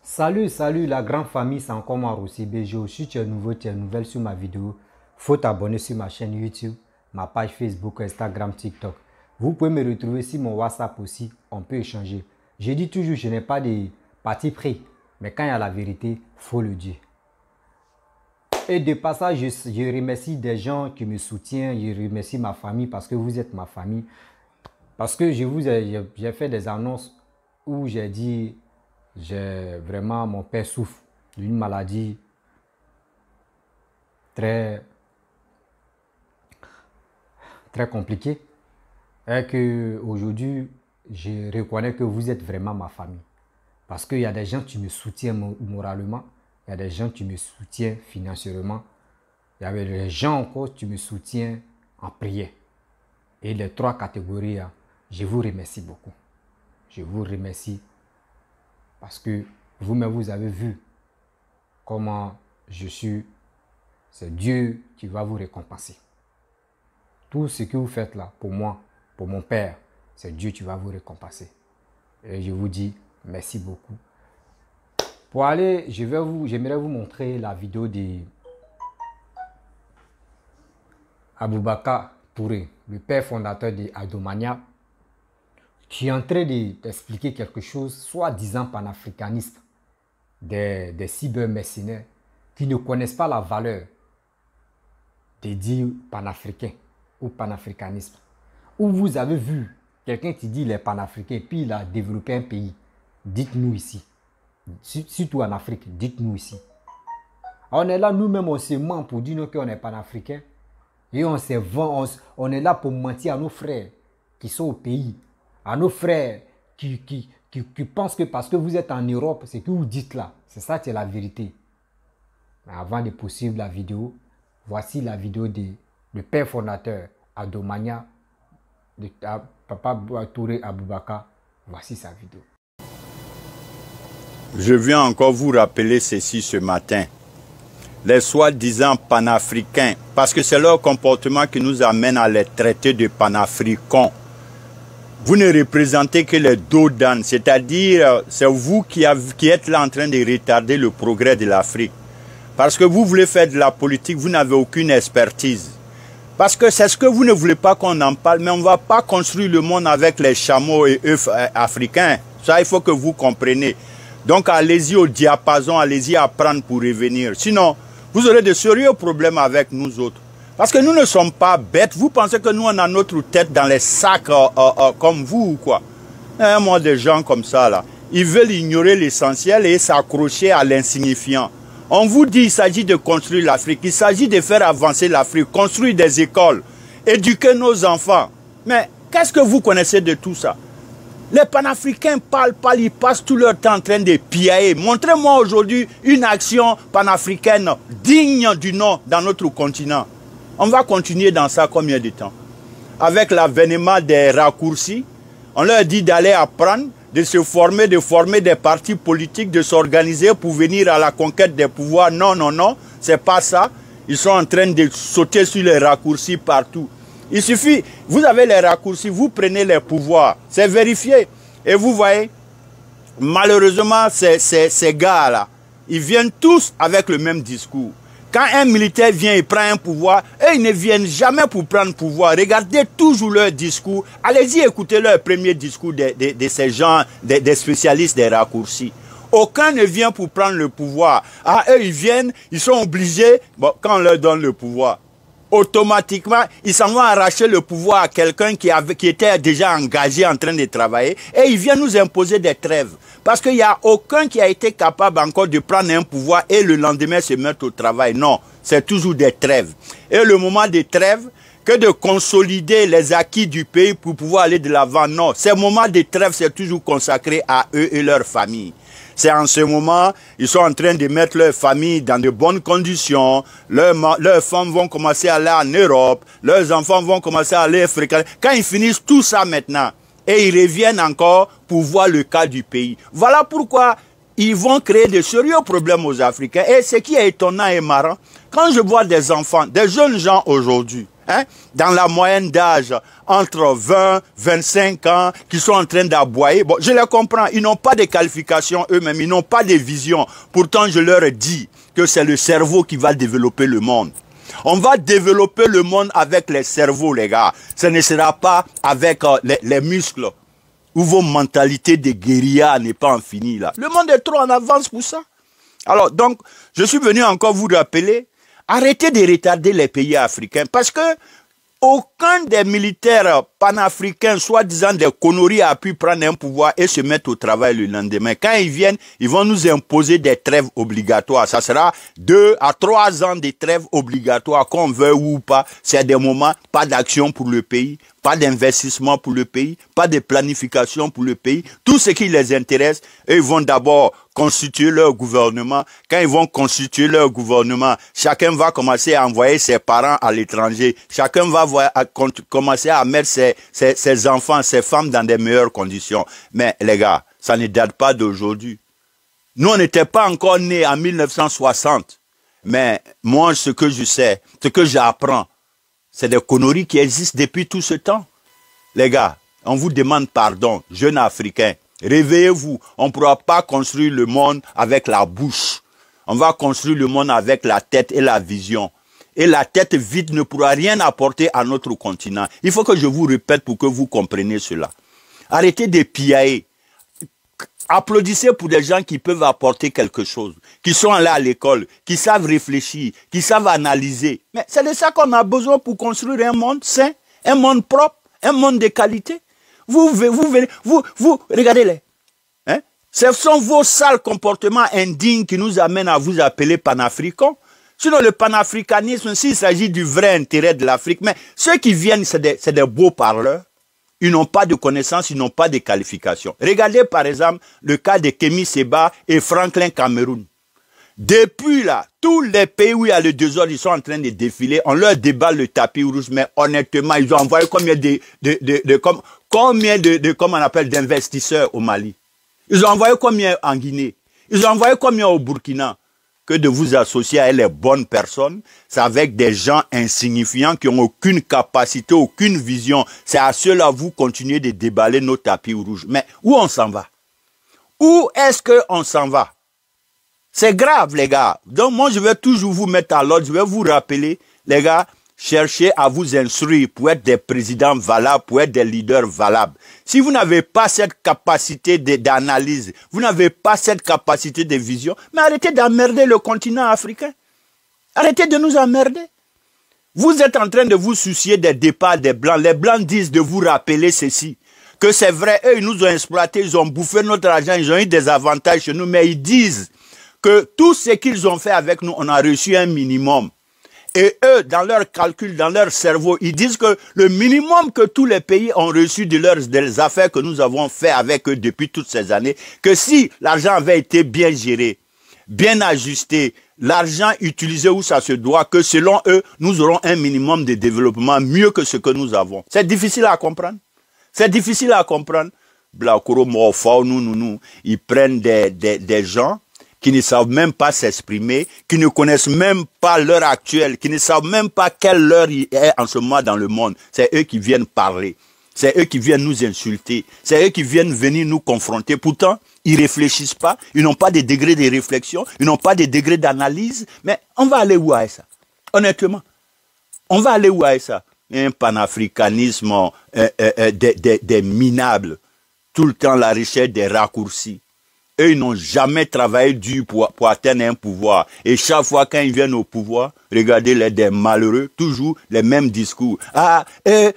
Salut la grande famille, c'est encore moi Rossi Bejo. Si tu es nouveau, tu es nouvelle sur ma vidéo, faut t'abonner sur ma chaîne YouTube, ma page Facebook, Instagram, TikTok. Vous pouvez me retrouver sur mon WhatsApp aussi, on peut échanger. Je dis toujours, je n'ai pas de parti pris, mais quand il y a la vérité, faut le dire. Et de passage, je remercie des gens qui me soutiennent, je remercie ma famille parce que vous êtes ma famille. Parce que j'ai fait des annonces où j'ai dit... mon père souffre d'une maladie très compliquée et que aujourd'hui je reconnais que vous êtes vraiment ma famille parce qu'il y a des gens qui me soutiennent moralement, il y a des gens qui me soutiennent financièrement, il y a des gens encore qui me soutiennent en prière. Et les trois catégories, je vous remercie beaucoup. Je vous remercie. Parce que vous-même, vous avez vu comment je suis. C'est Dieu qui va vous récompenser. Tout ce que vous faites là, pour moi, pour mon Père, c'est Dieu qui va vous récompenser. Et je vous dis merci beaucoup. Pour aller, j'aimerais vous montrer la vidéo de Aboubakar Touré, le père fondateur de Adomania, qui est en train d'expliquer quelque chose, soi-disant panafricaniste, des cybermercenaires qui ne connaissent pas la valeur de dire panafricain ou panafricanisme. Où vous avez vu quelqu'un qui dit les panafricains, puis il a développé un pays. Dites-nous ici. Surtout en Afrique, dites-nous ici. On est là, nous-mêmes, on se ment pour dire qu'on est panafricain. Et on se vend, on est là pour mentir à nos frères qui sont au pays. À nos frères qui pensent que parce que vous êtes en Europe, c'est que vous dites là. C'est ça, c'est la vérité. Mais avant de poursuivre la vidéo, voici la vidéo de le père fondateur Adomania, de Papa Touré Aboubakar. Voici sa vidéo. Je viens encore vous rappeler ceci ce matin. Les soi-disant panafricains, parce que c'est leur comportement qui nous amène à les traiter de panafricains. Vous ne représentez que les dos d'âne, c'est-à-dire c'est vous qui êtes là en train de retarder le progrès de l'Afrique. Parce que vous voulez faire de la politique, vous n'avez aucune expertise. Parce que c'est ce que vous ne voulez pas qu'on en parle, mais on ne va pas construire le monde avec les chameaux et œufs africains. Ça, il faut que vous compreniez. Donc allez-y au diapason, allez-y apprendre pour revenir. Sinon, vous aurez de sérieux problèmes avec nous autres. Parce que nous ne sommes pas bêtes. Vous pensez que nous, on a notre tête dans les sacs comme vous ou quoi? Moi, des gens comme ça, là, ils veulent ignorer l'essentiel et s'accrocher à l'insignifiant. On vous dit qu'il s'agit de construire l'Afrique. Il s'agit de faire avancer l'Afrique, construire des écoles, éduquer nos enfants. Mais qu'est-ce que vous connaissez de tout ça? Les panafricains parlent, ils passent tout leur temps en train de piailler. Montrez-moi aujourd'hui une action panafricaine digne du nom dans notre continent. On va continuer dans ça combien de temps? Avec l'avènement des raccourcis, on leur dit d'aller apprendre, de se former, de former des partis politiques, de s'organiser pour venir à la conquête des pouvoirs. Non, non, non, c'est pas ça. Ils sont en train de sauter sur les raccourcis partout. Il suffit, vous avez les raccourcis, vous prenez les pouvoirs, c'est vérifié. Et vous voyez, malheureusement, ces gars-là, ils viennent tous avec le même discours. Quand un militaire vient et prend un pouvoir, eux, ils ne viennent jamais pour prendre pouvoir. Regardez toujours leur discours. Allez-y écouter leur premier discours de ces gens, des spécialistes des raccourcis. Aucun ne vient pour prendre le pouvoir. Ah, eux, ils viennent, ils sont obligés, bon, quand on leur donne le pouvoir, automatiquement, ils s'en vont arracher le pouvoir à quelqu'un qui était déjà engagé en train de travailler et il vient nous imposer des trêves. Parce qu'il n'y a aucun qui a été capable encore de prendre un pouvoir et le lendemain se mettre au travail. Non, c'est toujours des trêves. Et le moment des trêves, que de consolider les acquis du pays pour pouvoir aller de l'avant. Non, ces moments de trêve, c'est toujours consacré à eux et leur famille. C'est en ce moment, ils sont en train de mettre leur famille dans de bonnes conditions. Leurs femmes vont commencer à aller en Europe. Leurs enfants vont commencer à aller fréquenter. Quand ils finissent tout ça maintenant, et ils reviennent encore pour voir le cas du pays. Voilà pourquoi ils vont créer de sérieux problèmes aux Africains. Et ce qui est étonnant et marrant, quand je vois des enfants, des jeunes gens aujourd'hui, hein, dans la moyenne d'âge, entre 20, 25 ans, qui sont en train d'aboyer. Bon, je les comprends, ils n'ont pas de qualifications eux-mêmes, ils n'ont pas de vision. Pourtant, je leur dis que c'est le cerveau qui va développer le monde. On va développer le monde avec les cerveaux, les gars. Ce ne sera pas avec les muscles. Où vos mentalités de guérilla n'est pas en fini là. Le monde est trop en avance pour ça. Alors, donc, je suis venu encore vous rappeler, arrêtez de retarder les pays africains parce que aucun des militaires panafricains, soi-disant des conneries, a pu prendre un pouvoir et se mettre au travail le lendemain. Quand ils viennent, ils vont nous imposer des trêves obligatoires. Ça sera 2 à 3 ans de trêves obligatoires, qu'on veut ou pas. C'est des moments, pas d'action pour le pays, pas d'investissement pour le pays, pas de planification pour le pays. Tout ce qui les intéresse, eux, ils vont d'abord constituer leur gouvernement. Quand ils vont constituer leur gouvernement, chacun va commencer à envoyer ses parents à l'étranger. Chacun va commencer à mettre ses enfants, ses femmes dans des meilleures conditions. Mais les gars, ça ne date pas d'aujourd'hui. Nous, on n'était pas encore nés en 1960. Mais moi, ce que je sais, ce que j'apprends, c'est des conneries qui existent depuis tout ce temps. Les gars, on vous demande pardon, jeunes Africains. Réveillez-vous. On ne pourra pas construire le monde avec la bouche. On va construire le monde avec la tête et la vision. Et la tête vide ne pourra rien apporter à notre continent. Il faut que je vous répète pour que vous compreniez cela. Arrêtez de piailler. Applaudissez pour des gens qui peuvent apporter quelque chose, qui sont là à l'école, qui savent réfléchir, qui savent analyser. Mais c'est de ça qu'on a besoin pour construire un monde sain, un monde propre, un monde de qualité. Vous regardez-les. Hein? Ce sont vos sales comportements indignes qui nous amènent à vous appeler panafricains. Sinon, le panafricanisme, s'il s'agit du vrai intérêt de l'Afrique, mais ceux qui viennent, c'est des beaux parleurs. Ils n'ont pas de connaissances, ils n'ont pas de qualifications. Regardez par exemple le cas de Kémy Séba et Franklin Cameroun. Depuis là, tous les pays où il y a le désordre, ils sont en train de défiler. On leur déballe le tapis rouge, mais honnêtement, ils ont envoyé combien d'investisseurs au Mali? Ils ont envoyé combien en Guinée? Ils ont envoyé combien au Burkina? Que de vous associer à les bonnes personnes, c'est avec des gens insignifiants qui n'ont aucune capacité, aucune vision. C'est à ceux-là vous continuez de déballer nos tapis rouges. Mais où on s'en va? Où est-ce qu'on s'en va? C'est grave, les gars. Donc moi, je vais toujours vous mettre à l'ordre. Je vais vous rappeler, les gars, cherchez à vous instruire pour être des présidents valables, pour être des leaders valables. Si vous n'avez pas cette capacité d'analyse, vous n'avez pas cette capacité de vision, mais arrêtez d'emmerder le continent africain. Arrêtez de nous emmerder. Vous êtes en train de vous soucier des départs des Blancs. Les Blancs disent de vous rappeler ceci, que c'est vrai, eux, ils nous ont exploités, ils ont bouffé notre argent, ils ont eu des avantages chez nous, mais ils disent que tout ce qu'ils ont fait avec nous, on a reçu un minimum. Et eux, dans leur calcul, dans leur cerveau, ils disent que le minimum que tous les pays ont reçu des affaires que nous avons fait avec eux depuis toutes ces années, que si l'argent avait été bien géré, bien ajusté, l'argent utilisé où ça se doit, que selon eux, nous aurons un minimum de développement mieux que ce que nous avons. C'est difficile à comprendre. C'est difficile à comprendre. Ils prennent des gens qui ne savent même pas s'exprimer, qui ne connaissent même pas l'heure actuelle, qui ne savent même pas quelle heure il est en ce moment dans le monde. C'est eux qui viennent parler. C'est eux qui viennent nous insulter. C'est eux qui viennent venir nous confronter. Pourtant, ils ne réfléchissent pas. Ils n'ont pas de degré de réflexion. Ils n'ont pas de degré d'analyse. Mais on va aller où avec ça? Honnêtement. On va aller où avec ça? Un panafricanisme des minables. Tout le temps la recherche des raccourcis. Eux, ils n'ont jamais travaillé dur pour atteindre un pouvoir. Et chaque fois quand ils viennent au pouvoir, regardez-les des malheureux, toujours les mêmes discours. Ah,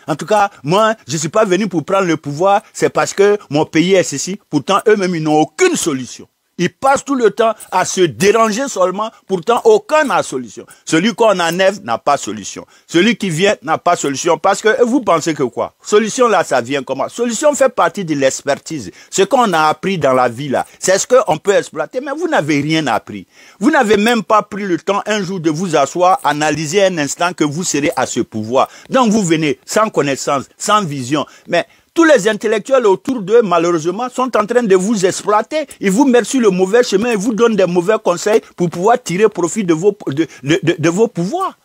en tout cas, moi, je suis pas venu pour prendre le pouvoir, c'est parce que mon pays est ceci. Pourtant, eux-mêmes, ils n'ont aucune solution. Ils passent tout le temps à se déranger seulement, pourtant aucun n'a solution. Celui qu'on enlève n'a pas solution. Celui qui vient n'a pas solution. Parce que vous pensez que quoi? Solution là, ça vient comment? Solution fait partie de l'expertise. Ce qu'on a appris dans la vie là, c'est ce qu'on peut exploiter, mais vous n'avez rien appris. Vous n'avez même pas pris le temps un jour de vous asseoir, analyser un instant que vous serez à ce pouvoir. Donc vous venez sans connaissance, sans vision, mais tous les intellectuels autour d'eux, malheureusement, sont en train de vous exploiter. Ils vous mettent sur le mauvais chemin, ils vous donnent des mauvais conseils pour pouvoir tirer profit de vos pouvoirs.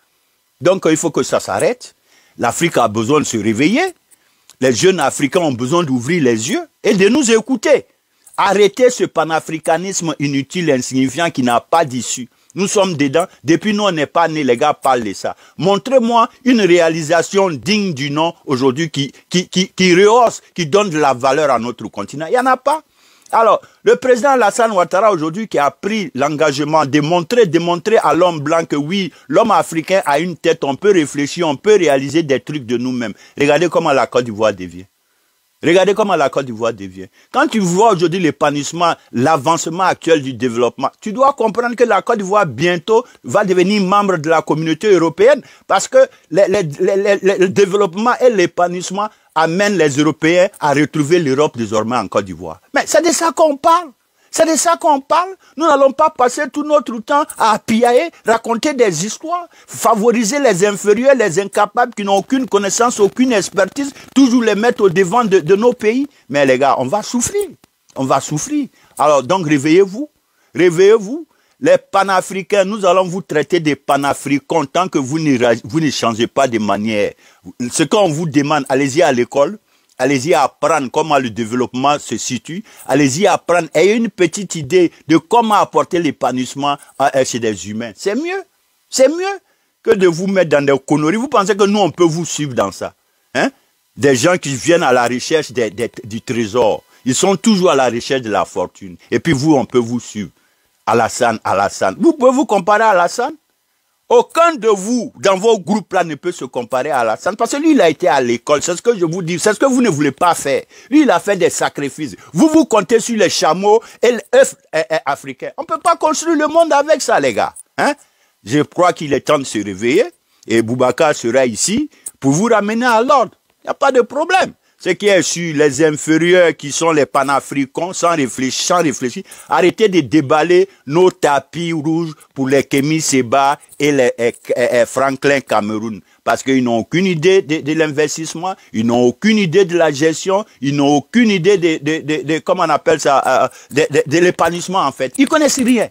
Donc, il faut que ça s'arrête. L'Afrique a besoin de se réveiller. Les jeunes Africains ont besoin d'ouvrir les yeux et de nous écouter. Arrêtez ce panafricanisme inutile, insignifiant qui n'a pas d'issue. Nous sommes dedans. Depuis nous, on n'est pas nés, les gars parlent de ça. Montrez-moi une réalisation digne du nom aujourd'hui qui rehausse, qui donne de la valeur à notre continent. Il n'y en a pas. Alors, le président Alassane Ouattara aujourd'hui qui a pris l'engagement de démontrer à l'homme blanc que oui, l'homme africain a une tête, on peut réfléchir, on peut réaliser des trucs de nous-mêmes. Regardez comment la Côte d'Ivoire devient. Regardez comment la Côte d'Ivoire devient. Quand tu vois aujourd'hui l'épanouissement, l'avancement actuel du développement, tu dois comprendre que la Côte d'Ivoire bientôt va devenir membre de la communauté européenne parce que le développement et l'épanouissement amènent les Européens à retrouver l'Europe désormais en Côte d'Ivoire. Mais c'est de ça qu'on parle. C'est de ça qu'on parle. Nous n'allons pas passer tout notre temps à piailler, raconter des histoires, favoriser les inférieurs, les incapables qui n'ont aucune connaissance, aucune expertise, toujours les mettre au devant de nos pays. Mais les gars, on va souffrir. On va souffrir. Alors donc réveillez-vous. Réveillez-vous. Les panafricains, nous allons vous traiter des panafricains tant que vous ne changez pas de manière. Ce qu'on vous demande, allez-y à l'école. Allez-y apprendre comment le développement se situe. Allez-y apprendre. Ayez une petite idée de comment apporter l'épanouissement chez des humains. C'est mieux. C'est mieux que de vous mettre dans des conneries. Vous pensez que nous, on peut vous suivre dans ça? Hein? Des gens qui viennent à la recherche du trésor. Ils sont toujours à la recherche de la fortune. Et puis vous, on peut vous suivre. Alassane. Vous pouvez vous comparer à Alassane? Aucun de vous, dans vos groupes-là, ne peut se comparer à Alassane. Parce que lui, il a été à l'école. C'est ce que je vous dis. C'est ce que vous ne voulez pas faire. Lui, il a fait des sacrifices. Vous comptez sur les chameaux et l'œuf africain. On ne peut pas construire le monde avec ça, les gars. Hein? Je crois qu'il est temps de se réveiller. Et Boubacar sera ici pour vous ramener à l'ordre. Il n'y a pas de problème. Ce qui est sur les inférieurs qui sont les panafricains, sans réfléchir, arrêtez de déballer nos tapis rouges pour les Kémy Séba et les Franklin Cameroun. Parce qu'ils n'ont aucune idée de l'investissement, ils n'ont aucune idée de la gestion, ils n'ont aucune idée de comment on appelle ça, de l'épanouissement en fait. Ils connaissent rien.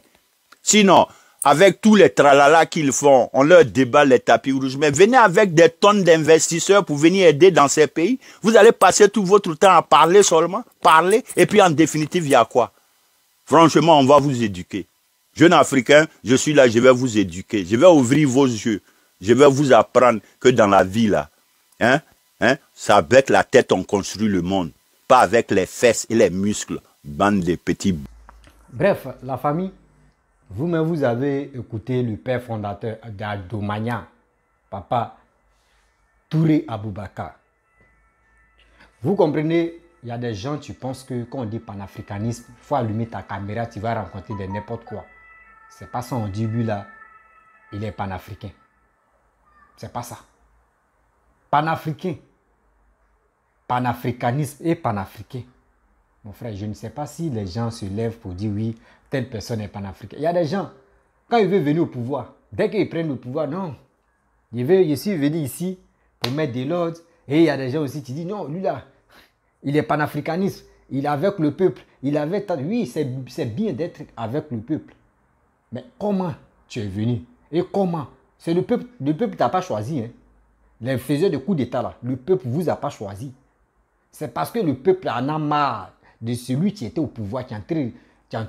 Sinon, avec tous les tralala qu'ils font, on leur déballe les tapis rouges. Mais venez avec des tonnes d'investisseurs pour venir aider dans ces pays. Vous allez passer tout votre temps à parler seulement, parler, et puis en définitive, il y a quoi? Franchement, on va vous éduquer. Jeunes Africains, je suis là, je vais vous éduquer. Je vais ouvrir vos yeux. Je vais vous apprendre que dans la vie, là, c'est avec la tête qu'on construit le monde. Pas avec les fesses et les muscles. Bande de petits... Bref, la famille... Vous-même, vous avez écouté le père fondateur d'Adomania, Papa Touré Aboubakar. Vous comprenez, il y a des gens, tu penses que quand on dit panafricanisme, il faut allumer ta caméra, tu vas rencontrer de n'importe quoi. C'est pas ça, on dit lui là, il est panafricain. C'est pas ça. Panafricain, panafricanisme et panafricain. Mon frère, je ne sais pas si les gens se lèvent pour dire oui, telle personne est panafricaine. Il y a des gens, quand ils veulent venir au pouvoir, dès qu'ils prennent le pouvoir, non. Je suis venu ici pour mettre de l'ordre. Et il y a des gens aussi qui disent non, lui là, il est panafricaniste. Il est avec le peuple. Oui, c'est bien d'être avec le peuple. Mais comment tu es venu? Et comment? C'est le peuple. Le peuple t'a pas choisi. Hein. Les faiseurs de coups d'État là, le peuple vous a pas choisi. C'est parce que le peuple en a marre de celui qui était au pouvoir, qui est en train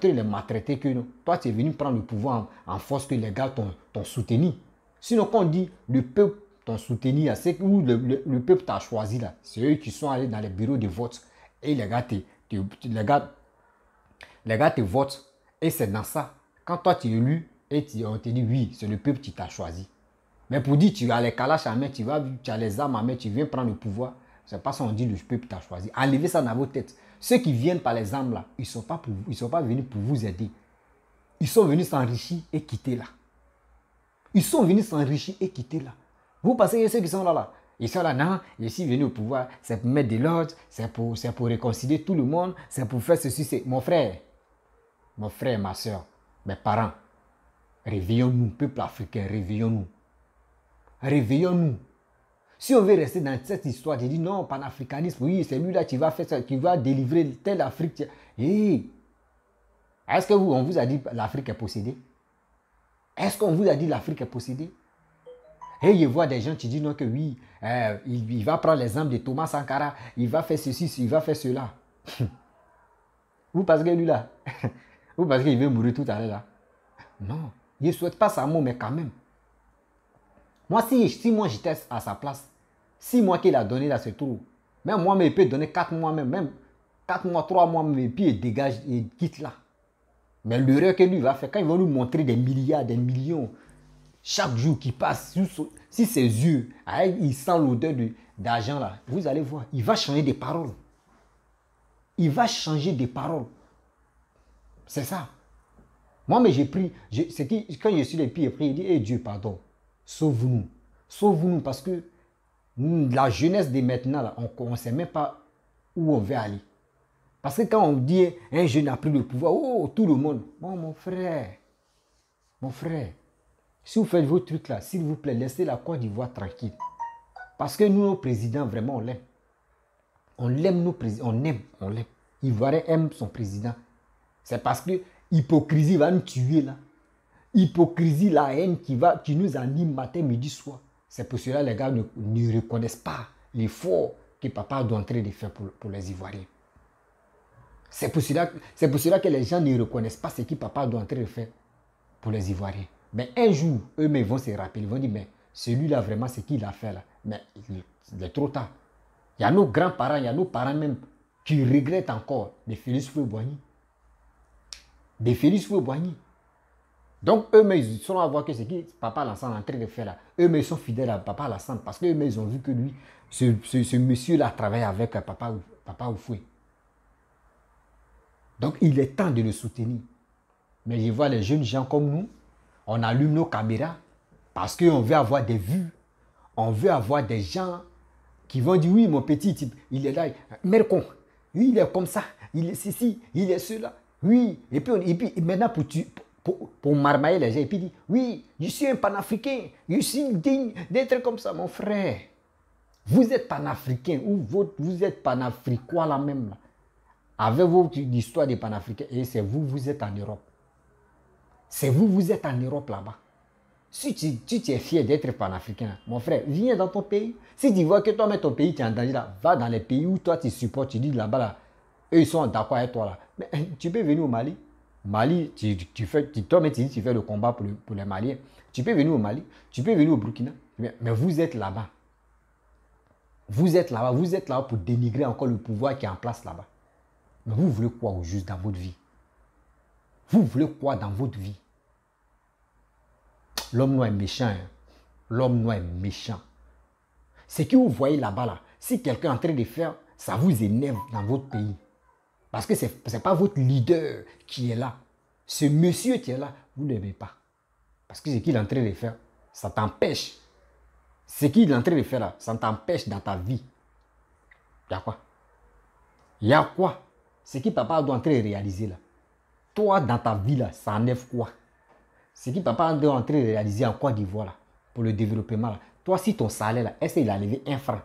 de les maltraiter que non. Toi, tu es venu prendre le pouvoir en force que les gars t'ont soutenu. Sinon, quand on dit le peuple t'a soutenu, c'est où le peuple t'a choisi là. C'est eux qui sont allés dans les bureaux de vote. Et les gars te votent. Et c'est dans ça. Quand toi, tu es élu, et on te dit oui, c'est le peuple qui t'a choisi. Mais pour dire tu as les calaches à main, tu as les armes à main, tu viens prendre le pouvoir. C'est pas ça on dit le peuple t'a choisi. Enlevez ça dans vos têtes. Ceux qui viennent par les armes là, ils ne sont pas venus pour vous aider. Ils sont venus s'enrichir et quitter là. Ils sont venus s'enrichir et quitter là. Vous pensez que ceux qui sont là, ils sont là, non, je suis venu au pouvoir, c'est pour mettre de l'ordre, c'est pour réconcilier tout le monde, c'est pour faire ceci, c'est... Mon frère, ma soeur, mes parents, réveillons-nous, peuple africain, réveillons-nous. Réveillons-nous. Si on veut rester dans cette histoire, je dis non, panafricanisme, oui, c'est lui là qui va faire ça, qui va délivrer telle Afrique. Hey, est-ce qu'on vous a dit l'Afrique est possédée? Est-ce qu'on vous a dit l'Afrique est possédée? Et il voit des gens qui disent non que oui, il va prendre l'exemple de Thomas Sankara, il va faire ceci, il va faire cela. Ou parce que lui là, ou parce qu'il veut mourir tout à l'heure là. Non, il ne souhaite pas sa mort, mais quand même. Moi, si moi j'étais à sa place, 6 mois qu'il a donné là, c'est trop. Même moi, mais il peut donner 4 mois même 4 mois, 3 mois, et puis il dégage, il quitte là. Mais l'erreur que lui va faire, quand il va nous montrer des milliards, des millions, chaque jour qui passe, si ses yeux, il sent l'odeur d'argent là, vous allez voir, il va changer des paroles. Il va changer des paroles. C'est ça. Moi, mais j'ai pris, quand je suis les pieds pris, il dit, hey Dieu, pardon, sauve-nous. Sauve-nous parce que la jeunesse de maintenant, là, on ne sait même pas où on veut aller. Parce que quand on dit un jeune a pris le pouvoir, oh, tout le monde. Bon, mon frère, si vous faites vos trucs là, s'il vous plaît, laissez la Côte d'Ivoire tranquille. Parce que nous, nos présidents, vraiment, on l'aime. On l'aime, nos présidents, on l'aime. Ivoirien aime son président. C'est parce que l'hypocrisie va nous tuer là. Hypocrisie, la haine qui nous anime matin, midi, soir. C'est pour cela que les gars ne reconnaissent pas l'effort que papa doit en train de faire pour les Ivoiriens. C'est pour cela que les gens ne reconnaissent pas ce que papa doit en train de faire pour les Ivoiriens. Mais un jour, eux-mêmes vont se rappeler, ils vont dire, mais celui-là, vraiment, ce qu'il a fait là, mais il est trop tard. Il y a nos grands-parents, il y a nos parents même qui regrettent encore de Félix Houphouët-Boigny. De Félix Houphouët-Boigny. Donc, eux-mêmes, ils sont à voir que ce que papa Alassane est en train de faire là. Eux-mêmes, ils sont fidèles à papa Alassane parce qu'eux-mêmes, ils ont vu que lui, ce monsieur-là travaille avec papa Houphouët. Donc, il est temps de le soutenir. Mais je vois les jeunes gens comme nous, on allume nos caméras parce qu'on veut avoir des vues. On veut avoir des gens qui vont dire, oui, mon petit type, il est là. Mercon, oui, il est comme ça. Il est ceci, il est cela. Oui. Et puis maintenant, pour marmailler les gens, et puis il dit, oui, je suis un panafricain. Je suis digne d'être comme ça, mon frère. Vous êtes panafricain ou vous êtes panafricois là même. Là. Avec votre histoire des panafricains, et c'est vous, vous êtes en Europe. C'est vous, vous êtes en Europe là-bas. Si tu es fier d'être panafricain, mon frère, viens dans ton pays. Si tu vois que toi-même ton pays, tu es en danger là, va dans les pays où toi tu supportes, tu dis là-bas là, eux ils sont d'accord avec toi là. Mais tu peux venir au Mali. Mali, toi-même tu dis tu fais le combat pour les Maliens. Tu peux venir au Mali, tu peux venir au Burkina. Mais vous êtes là-bas. Vous êtes là pour dénigrer encore le pouvoir qui est en place là-bas. Mais vous voulez quoi au juste dans votre vie? Vous voulez quoi dans votre vie? L'homme noir est méchant. Hein? L'homme noir est méchant. Ce que vous voyez là-bas, là, si quelqu'un est en train de faire, ça vous énerve dans votre pays. Parce que ce n'est pas votre leader qui est là. Ce monsieur qui est là, vous ne l'aimez pas. Parce que ce qu'il est en train de faire, ça t'empêche. Ce qu'il est en train de faire là, ça t'empêche dans ta vie. Il y a quoi? Il y a quoi? Ce que papa doit en train de réaliser là. Toi, dans ta vie là, ça enlève quoi? Ce que papa doit en train de réaliser en Côte d'Ivoire là, pour le développement là. Toi, si ton salaire là, est-ce qu'il a levé 1 franc?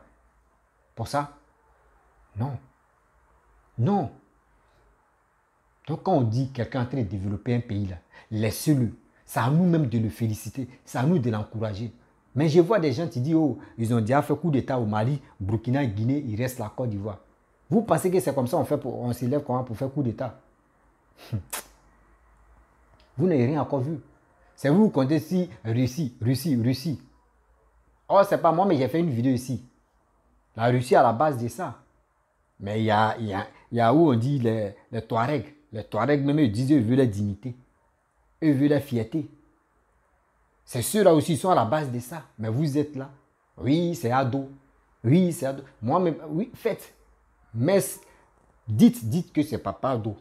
Pour ça? Non. Non. Donc quand on dit quelqu'un est en train de développer un pays là, laissez-le. C'est à nous-mêmes de le féliciter. C'est à nous de l'encourager. Mais je vois des gens qui disent, oh, ils ont déjà fait coup d'état au Mali, Burkina, Guinée, il reste la Côte d'Ivoire. Vous pensez que c'est comme ça on s'élève comment pour faire coup d'état? Vous n'avez rien encore vu. C'est vous qui comptez si Russie. Oh, c'est pas moi, mais j'ai fait une vidéo ici. La Russie à la base de ça. Mais il y a où on dit les Touaregs. Les Touaregs, même, ils disent, eux veulent la dignité. Eux veulent la fierté. C'est ceux-là aussi, ils sont à la base de ça. Mais vous êtes là. Oui, c'est ado. Oui, c'est ado. Moi, même, oui, faites. Mais dites que c'est pas ado.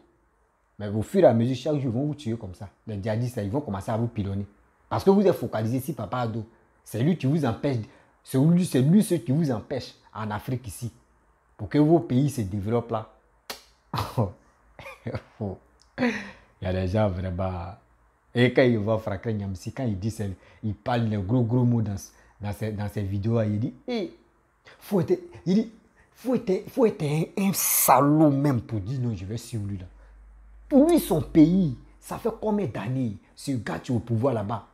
Mais au fur et à mesure, chaque jour, ils vont vous tuer comme ça. Les djihadistes, ils vont commencer à vous pilonner. Parce que vous êtes focalisé sur papa ado. C'est lui qui vous empêche. C'est lui ce qui vous empêche en Afrique ici. Pour que vos pays se développent là. Il y a des gens vraiment. Et quand il voit Fracré Nyamsi, quand il parle les gros mots dans ses vidéos, il dit, hey, faut être un salaud même pour dire non, je vais suivre lui là. Pour lui, son pays, ça fait combien d'années ce gars qui est au pouvoir là-bas?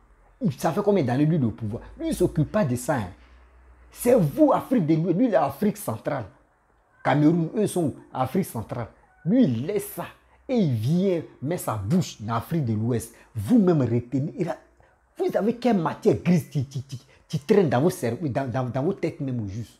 Ça fait combien d'années lui au pouvoir? Lui, il ne s'occupe pas de ça. Hein. C'est vous, Afrique de l'Ouest. Lui, il est Afrique centrale. Cameroun, eux sont Afrique centrale. Lui, il laisse ça. Et il vient mettre sa bouche dans l'Afrique de l'Ouest. Vous-même retenez. Vous avez quelle matière grise qui traîne dans vos cerveaux, dans vos têtes même au juste.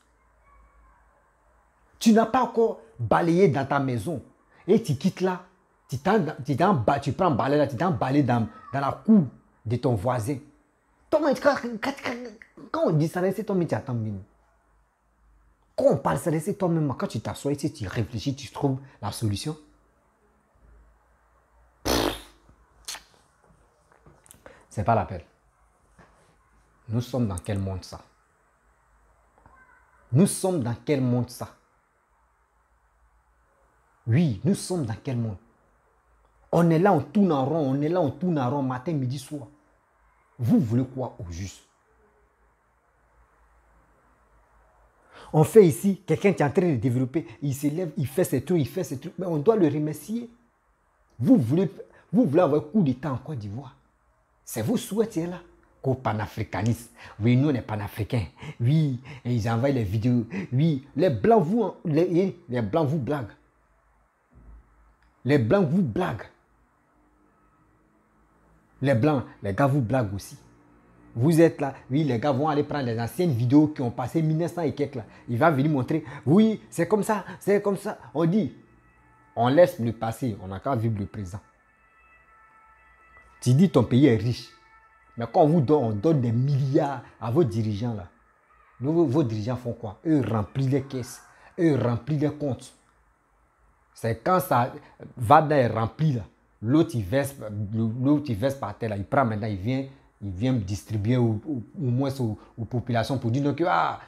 Tu n'as pas encore balayé dans ta maison. Et tu quittes là. Tu prends un balai là, tu t'en balai dans la cour de ton voisin. Quand on dit ça, c'est toi-même qui attends. Quand on parle ça, c'est toi-même. Quand tu t'assois ici, tu réfléchis, tu trouves la solution. C'est pas la peine. Nous sommes dans quel monde ça? Nous sommes dans quel monde ça? Oui, nous sommes dans quel monde? On est là, on tourne en rond, on est là, on tourne en rond, matin, midi, soir. Vous voulez quoi au juste? On fait ici, quelqu'un qui est en train de développer, il s'élève, il fait ses trucs, mais on doit le remercier. Vous voulez avoir un coup d'État en Côte d'Ivoire. C'est vos souhaits là. Qu'au panafricanisme. Oui, nous on est panafricains. Oui, et ils envoient les vidéos. Oui, les blancs vous blaguent. Les blancs vous blaguent. Les blancs, les gars vous blaguent aussi. Vous êtes là, oui, les gars vont aller prendre les anciennes vidéos qui ont passé 1900 et quelques là. Il va venir montrer, oui, c'est comme ça, c'est comme ça. On dit, on laisse le passé, on n'a qu'à vivre le présent. Tu dis ton pays est riche, mais quand on donne des milliards à vos dirigeants là, vos dirigeants font quoi? Eux remplissent les caisses, eux remplissent les comptes. C'est quand ça va dans les remplis là, l'autre il verse par terre là, il prend maintenant, il vient distribuer au moins aux populations pour dire que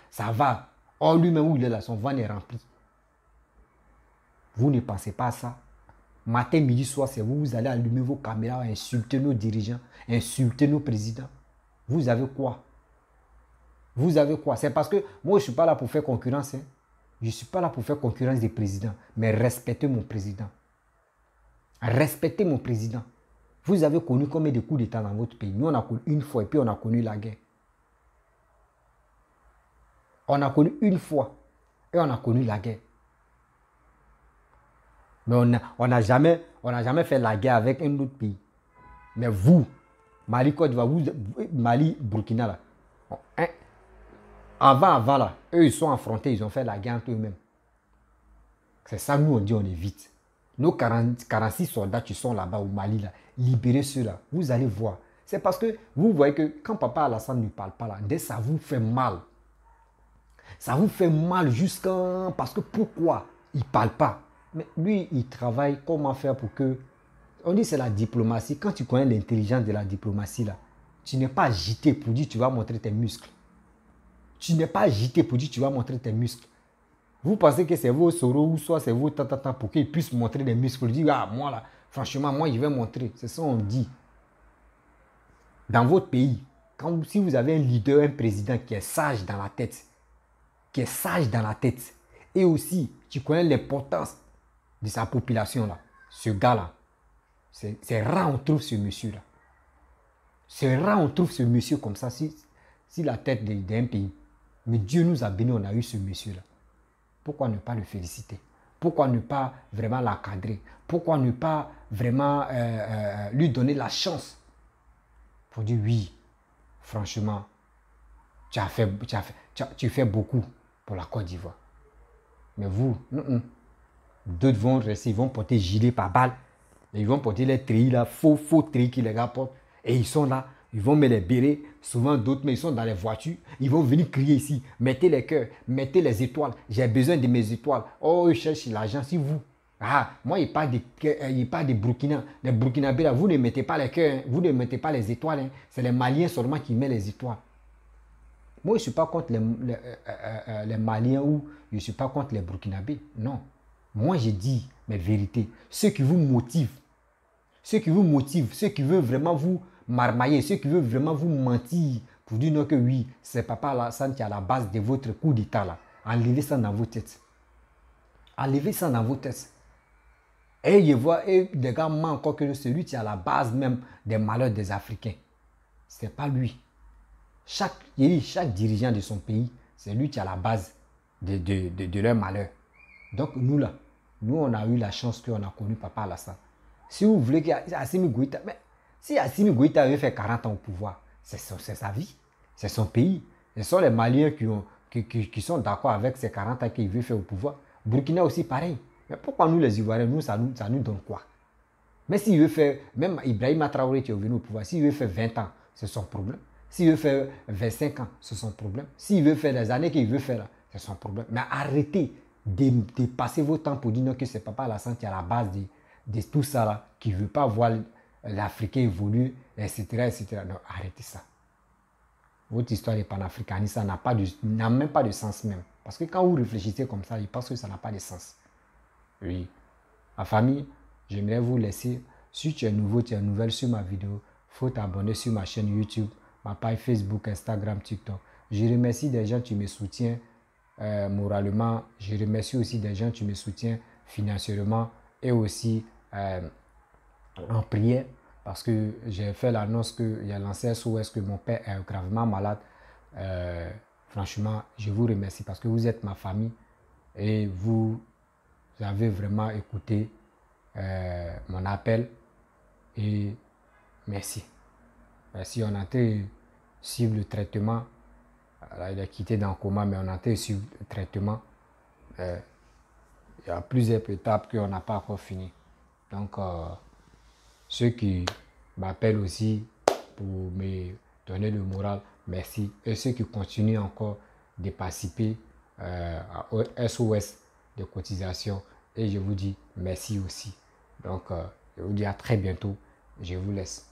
ça va. Or lui-même où il est là, son ventre est rempli. Vous ne pensez pas à ça. Matin, midi, soir, c'est vous allez allumer vos caméras, insulter nos dirigeants, insulter nos présidents. Vous avez quoi? Vous avez quoi? C'est parce que moi, je ne suis pas là pour faire concurrence. Hein. Je ne suis pas là pour faire concurrence des présidents. Mais respectez mon président. Respectez mon président. Vous avez connu combien de coups d'État dans votre pays? Nous, on a connu une fois et puis on a connu la guerre. On a connu une fois et on a connu la guerre. Mais on n'a jamais fait la guerre avec un autre pays. Mais vous, Mali, Côte d'Ivoire, Mali, Burkina, là, avant là, eux, ils sont affrontés, ils ont fait la guerre entre eux-mêmes. C'est ça, nous, on dit, on évite. Nos 46 soldats qui sont là-bas au Mali, là, libérez ceux-là. Vous allez voir. C'est parce que vous voyez que quand Papa Alassane ne parle pas là, ça vous fait mal. Ça vous fait mal jusqu'à... Parce que pourquoi il ne parle pas? Mais lui, il travaille comment faire pour que... On dit c'est la diplomatie. Quand tu connais l'intelligence de la diplomatie, là, tu n'es pas agité pour dire tu vas montrer tes muscles. Tu n'es pas agité pour dire tu vas montrer tes muscles. Vous pensez que c'est vos sorors ou soit c'est vos tatata pour qu'ils puissent montrer des muscles. Pour dire, moi là, franchement, moi je vais montrer. C'est ça qu'on dit. Dans votre pays, si vous avez un leader, un président qui est sage dans la tête, et aussi tu connais l'importance de sa population là, ce gars-là, c'est rare on trouve ce monsieur-là. C'est rare on trouve ce monsieur comme ça, si la tête d'un pays. Mais Dieu nous a bénis, on a eu ce monsieur-là. Pourquoi ne pas le féliciter? Pourquoi ne pas vraiment l'encadrer? Pourquoi ne pas vraiment lui donner la chance pour dire oui, franchement, tu fais beaucoup pour la Côte d'Ivoire. Mais vous, d'autres vont rester, ils vont porter gilet par balle. Ils vont porter les treillis là, faux treillis qui les gars portent. Et ils sont là, ils vont mettre les bérets. Souvent d'autres, mais ils sont dans les voitures. Ils vont venir crier ici. Mettez les cœurs, mettez les étoiles. J'ai besoin de mes étoiles. Oh, ils cherchent l'argent. Si vous, moi, il parle des Burkina. Les Burkinabés là, vous ne mettez pas les cœurs, hein. Vous ne mettez pas les étoiles. Hein. C'est les Maliens seulement qui mettent les étoiles. Moi, je ne suis pas contre les Maliens ou je ne suis pas contre les Burkinabés. Non. Moi, j'ai dit mes vérités. Ceux qui vous motivent, ceux qui veulent vraiment vous marmailler, ceux qui veulent vraiment vous mentir pour dire non que oui, c'est Papa Alassane qui est à la base de votre coup d'État là. Enlevez ça dans vos têtes. Enlevez ça dans vos têtes. Et je vois, et les gars mentent encore que celui qui est à la base même des malheurs des Africains. Ce n'est pas lui. Chaque dirigeant de son pays, c'est lui qui est à la base de leur malheur. Donc nous là, nous on a eu la chance qu'on a connu Papa Alassane. Si vous voulez qu'Assimi Goïta, mais si Assimi Goïta avait fait 40 ans au pouvoir, c'est sa vie, c'est son pays. Ce sont les Maliens qui sont d'accord avec ces 40 ans qu'il veut faire au pouvoir. Burkina aussi pareil. Mais pourquoi nous les Ivoiriens, ça nous donne quoi? Mais s'il veut faire, même Ibrahim Traoré qui est venu au pouvoir, s'il veut faire 20 ans, c'est son problème. S'il veut faire 25 ans, c'est son problème. S'il veut faire les années qu'il veut faire, c'est son problème. Mais arrêtez de passer votre temps pour dire non, que c'est Papa Alassane qui est à la base de tout ça là, qui ne veut pas voir l'Africain évoluer, etc., etc. Non, arrêtez ça. Votre histoire de panafricanisme, ça n'a même pas de sens même. Parce que quand vous réfléchissez comme ça, je pense que ça n'a pas de sens. Oui. Ma famille, j'aimerais vous laisser. Si tu es nouveau, tu es nouvelle sur ma vidéo, il faut t'abonner sur ma chaîne YouTube, ma page Facebook, Instagram, TikTok. Je remercie des gens qui me soutiennent moralement. Je remercie aussi des gens qui me soutiennent financièrement et aussi en prière. Parce que j'ai fait l'annonce que j'ai lancé SOS, que mon père est gravement malade. Franchement, je vous remercie parce que vous êtes ma famille et vous avez vraiment écouté mon appel. Et merci. Merci, on a été suivre le traitement. Il a quitté dans le coma, mais on a été suivre le traitement. Il y a plusieurs étapes qu'on n'a pas encore fini. Donc, ceux qui m'appellent aussi pour me donner le moral, merci. Et ceux qui continuent encore de participer à SOS de cotisation, et je vous dis merci aussi. Donc, je vous dis à très bientôt. Je vous laisse.